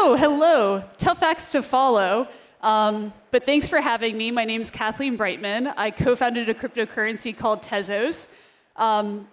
Hello. Tough acts to follow, but thanks for having me. My name's Kathleen Breitman. I co-founded a cryptocurrency called Tezos.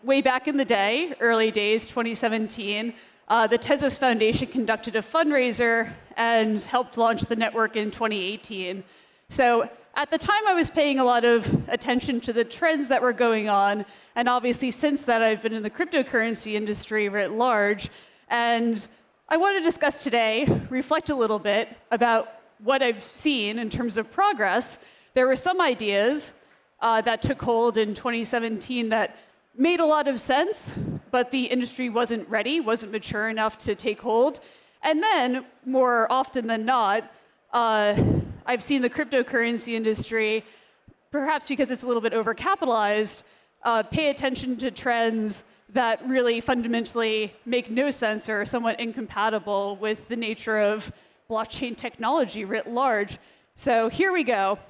Way back in the day, early days, 2017, the Tezos Foundation conducted a fundraiser and helped launch the network in 2018. So at the time, I was paying a lot of attention to the trends that were going on, and obviously since that, I've been in the cryptocurrency industry writ large, and I want to discuss today, reflect a little bit about what I've seen in terms of progress. There were some ideas that took hold in 2017 that made a lot of sense, but the industry wasn't ready, wasn't mature enough to take hold. And then, more often than not, I've seen the cryptocurrency industry, perhaps because it's a little bit overcapitalized, pay attention to trends that really fundamentally make no sense or are somewhat incompatible with the nature of blockchain technology writ large. So here we go.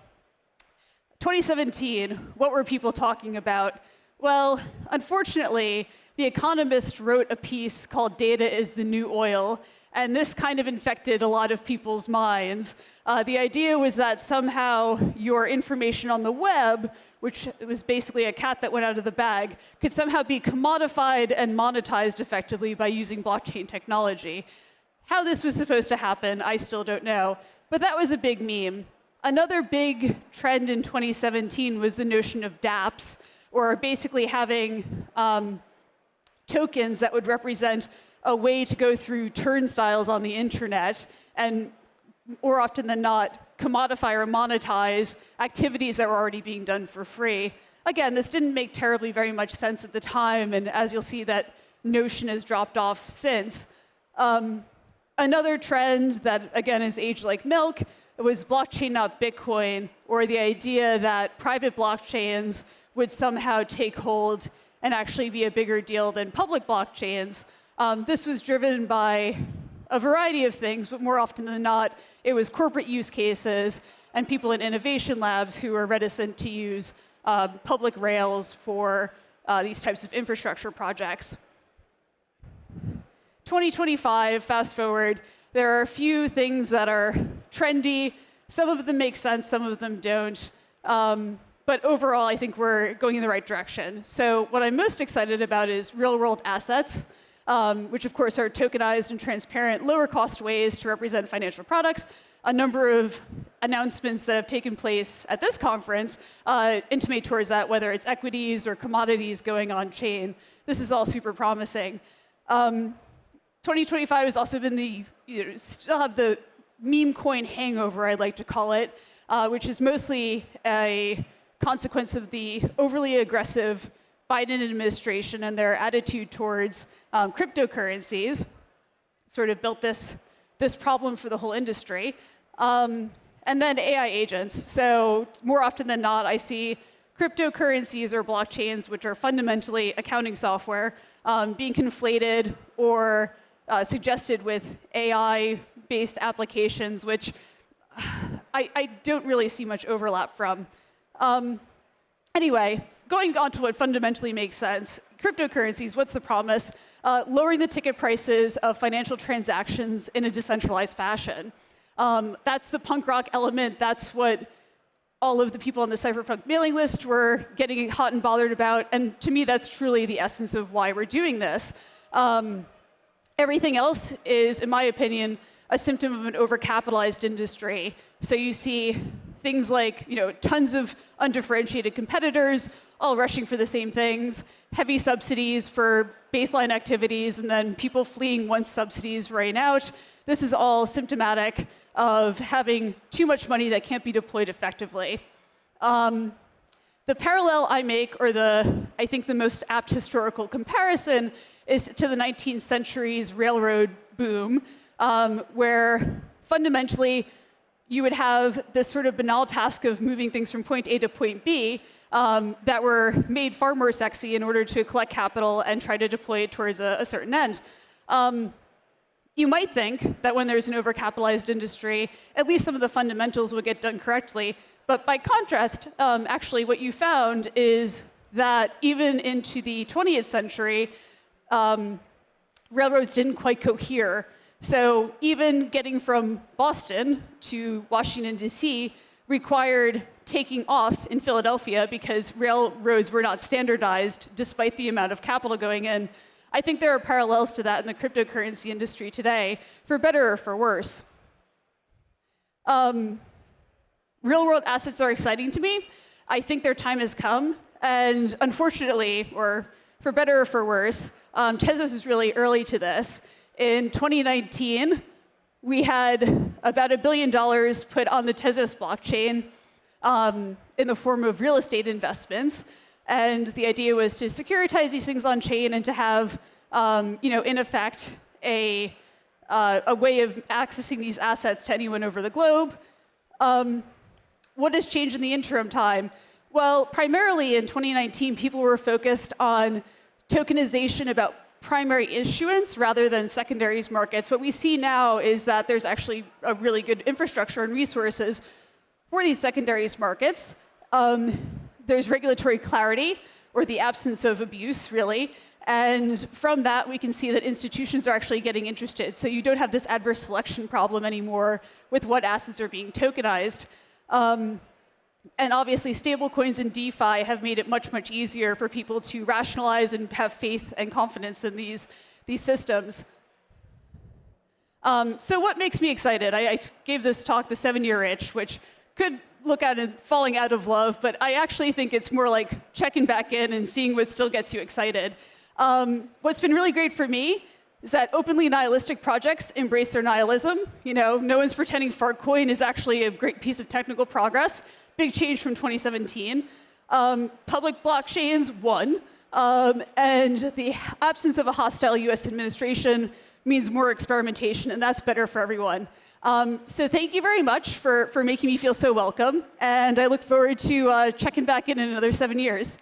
2017, what were people talking about? Well, unfortunately, The Economist wrote a piece called "Data is the New Oil," and this kind of infected a lot of people's minds. The idea was that somehow your information on the web, which was basically a cat that went out of the bag, could somehow be commodified and monetized effectively by using blockchain technology. How this was supposed to happen, I still don't know, but that was a big meme. Another big trend in 2017 was the notion of dApps, or basically having tokens that would represent a way to go through turnstiles on the internet and, more often than not, commodify or monetize activities that were already being done for free. Again, this didn't make terribly very much sense at the time, and as you'll see, that notion has dropped off since. Another trend that, again, is aged like milk was blockchain, not Bitcoin, or the idea that private blockchains would somehow take hold and actually be a bigger deal than public blockchains. This was driven by a variety of things, but more often than not, it was corporate use cases and people in innovation labs who are reticent to use public rails for these types of infrastructure projects. 2025, fast forward, there are a few things that are trendy. Some of them make sense, some of them don't. But overall, I think we're going in the right direction. So what I'm most excited about is real-world assets, which of course are tokenized and transparent, lower-cost ways to represent financial products. A number of announcements that have taken place at this conference intimate towards that, whether it's equities or commodities going on-chain. This is all super promising. 2025 has also been still have the meme coin hangover, I'd like to call it, which is mostly a consequence of the overly aggressive Biden administration and their attitude towards cryptocurrencies. Sort of built this problem for the whole industry. And then AI agents. So more often than not, I see cryptocurrencies or blockchains, which are fundamentally accounting software, being conflated or suggested with AI-based applications, which I don't really see much overlap from. Anyway, going on to what fundamentally makes sense, cryptocurrencies, what's the promise? Lowering the ticket prices of financial transactions in a decentralized fashion. That's the punk rock element. That's what all of the people on the cypherpunk mailing list were getting hot and bothered about. And to me, that's truly the essence of why we're doing this. Everything else is, in my opinion, a symptom of an overcapitalized industry. So you see things like, tons of undifferentiated competitors all rushing for the same things, heavy subsidies for baseline activities, and then people fleeing once subsidies ran out. This is all symptomatic of having too much money that can't be deployed effectively. The parallel I make, or I think the most apt historical comparison, is to the 19th century's railroad boom, where fundamentally you would have this sort of banal task of moving things from point A to point B that were made far more sexy in order to collect capital and try to deploy it towards a certain end. You might think that when there's an overcapitalized industry, at least some of the fundamentals will get done correctly. But by contrast, actually what you found is that even into the 20th century, railroads didn't quite cohere. So even getting from Boston to Washington, D.C. required taking off in Philadelphia because railroads were not standardized despite the amount of capital going in. I think there are parallels to that in the cryptocurrency industry today, for better or for worse. Real-world assets are exciting to me. I think their time has come. And unfortunately, or for better or for worse, Tezos is really early to this. In 2019, we had about $1 billion put on the Tezos blockchain in the form of real estate investments. And the idea was to securitize these things on chain and to have, in effect, a way of accessing these assets to anyone over the globe. What has changed in the interim time? Well, primarily in 2019, people were focused on tokenization about primary issuance rather than secondaries markets. What we see now is that there's actually a really good infrastructure and resources for these secondaries markets. There's regulatory clarity, or the absence of abuse, really. And from that, we can see that institutions are actually getting interested. So you don't have this adverse selection problem anymore with what assets are being tokenized. And obviously, stablecoins and DeFi have made it much, much easier for people to rationalize and have faith and confidence in these systems. So what makes me excited? I gave this talk, the 7-year itch, which could look at it falling out of love, but I actually think it's more like checking back in and seeing what still gets you excited. What's been really great for me is that openly nihilistic projects embrace their nihilism. No one's pretending Fartcoin is actually a great piece of technical progress. Big change from 2017. Public blockchains won, and the absence of a hostile US administration means more experimentation, and that's better for everyone. So thank you very much for making me feel so welcome, and I look forward to checking back in another 7 years.